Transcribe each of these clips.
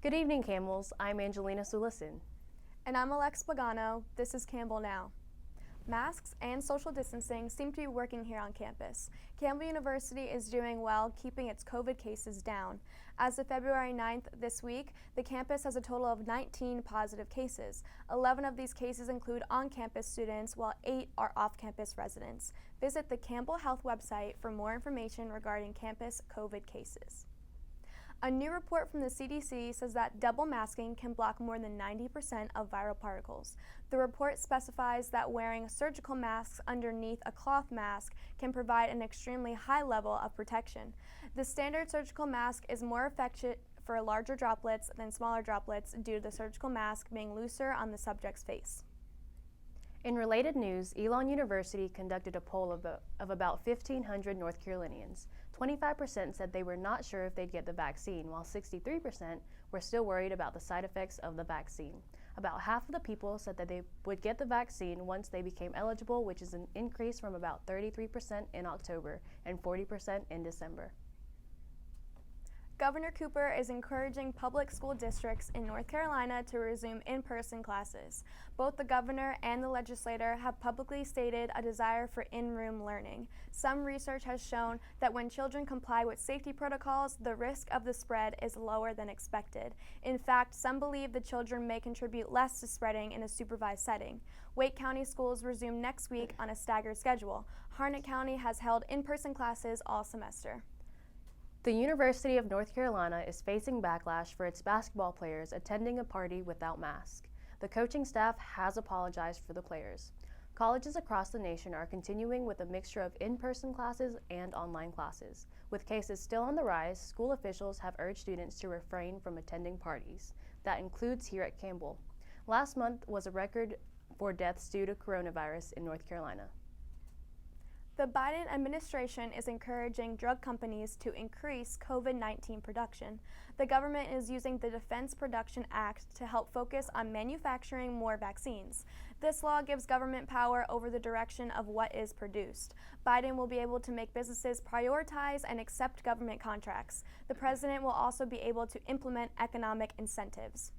Good evening, Camels. I'm Angelina Sulison. And I'm Alex Pagano. This is Campbell Now. Masks and social distancing seem to be working here on campus. Campbell University is doing well, keeping its COVID cases down. As of February 9th this week, the campus has a total of 19 positive cases. 11 of these cases include on-campus students, while 8 are off-campus residents. Visit the Campbell Health website for more information regarding campus COVID cases. A new report from the CDC says that double masking can block more than 90% of viral particles. The report specifies that wearing surgical masks underneath a cloth mask can provide an extremely high level of protection. The standard surgical mask is more effective for larger droplets than smaller droplets due to the surgical mask being looser on the subject's face. In related news, Elon University conducted a poll of about 1,500 North Carolinians. 25% said they were not sure if they'd get the vaccine, while 63% were still worried about the side effects of the vaccine. About half of the people said that they would get the vaccine once they became eligible, which is an increase from about 33% in October and 40% in December. Governor Cooper is encouraging public school districts in North Carolina to resume in-person classes. Both the governor and the legislator have publicly stated a desire for in-room learning. Some research has shown that when children comply with safety protocols, the risk of the spread is lower than expected. In fact, some believe the children may contribute less to spreading in a supervised setting. Wake County schools resume next week on a staggered schedule. Harnett County has held in-person classes all semester. The University of North Carolina is facing backlash for its basketball players attending a party without masks. The coaching staff has apologized for the players. Colleges across the nation are continuing with a mixture of in-person classes and online classes. With cases still on the rise, school officials have urged students to refrain from attending parties. That includes here at Campbell. Last month was a record for deaths due to coronavirus in North Carolina. The Biden administration is encouraging drug companies to increase COVID-19 production. The government is using the Defense Production Act to help focus on manufacturing more vaccines. This law gives government power over the direction of what is produced. Biden will be able to make businesses prioritize and accept government contracts. The president will also be able to implement economic incentives.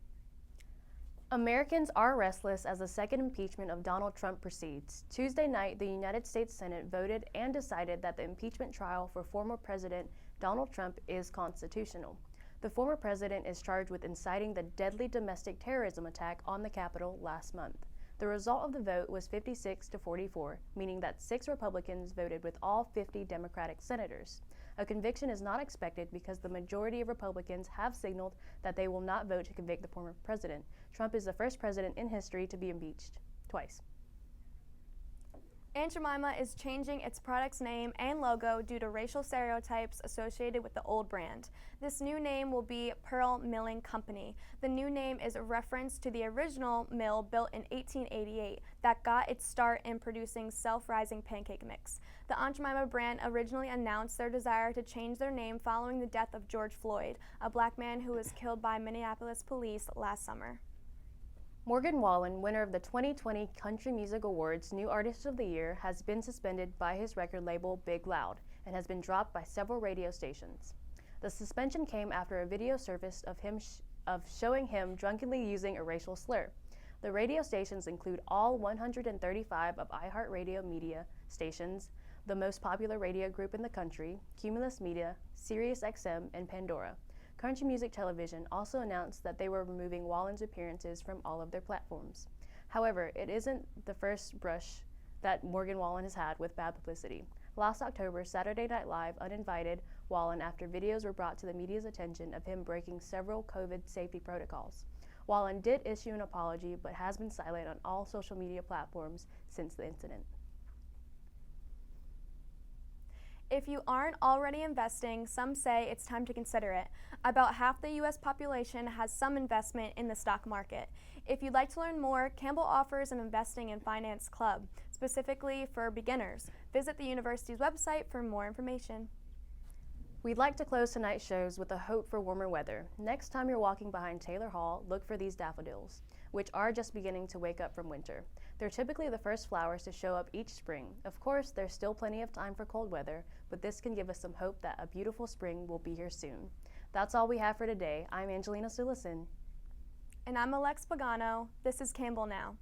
Americans are restless as the second impeachment of Donald Trump proceeds. Tuesday night, the United States Senate voted and decided that the impeachment trial for former President Donald Trump is constitutional. The former president is charged with inciting the deadly domestic terrorism attack on the Capitol last month. The result of the vote was 56 to 44, meaning that 6 Republicans voted with all 50 Democratic senators. A conviction is not expected because the majority of Republicans have signaled that they will not vote to convict the former president. Trump is the first president in history to be impeached twice. Anchamama is changing its product's name and logo due to racial stereotypes associated with the old brand. This new name will be Pearl Milling Company. The new name is a reference to the original mill built in 1888 that got its start in producing self-rising pancake mix. The Anchamama brand originally announced their desire to change their name following the death of George Floyd, a black man who was killed by Minneapolis police last summer. Morgan Wallin, winner of the 2020 Country Music Awards New Artist of the Year, has been suspended by his record label Big Loud and has been dropped by several radio stations. The suspension came after a video surfaced of showing him drunkenly using a racial slur. The radio stations include all 135 of iHeartRadio media stations, the most popular radio group in the country, Cumulus Media, SiriusXM, and Pandora. Country Music Television also announced that they were removing Wallin's appearances from all of their platforms. However, it isn't the first brush that Morgan Wallin has had with bad publicity. Last October, Saturday Night Live uninvited Wallin after videos were brought to the media's attention of him breaking several COVID safety protocols. Wallin did issue an apology, but has been silent on all social media platforms since the incident. If you aren't already investing, some say it's time to consider it. About half the U.S. population has some investment in the stock market. If you'd like to learn more, Campbell offers an investing and finance club, specifically for beginners. Visit the university's website for more information. We'd like to close tonight's shows with a hope for warmer weather. Next time you're walking behind Taylor Hall, look for these daffodils, which are just beginning to wake up from winter. They're typically the first flowers to show up each spring. Of course, there's still plenty of time for cold weather, but this can give us some hope that a beautiful spring will be here soon. That's all we have for today. I'm Angelina Sulison. And I'm Alex Pagano. This is Campbell Now.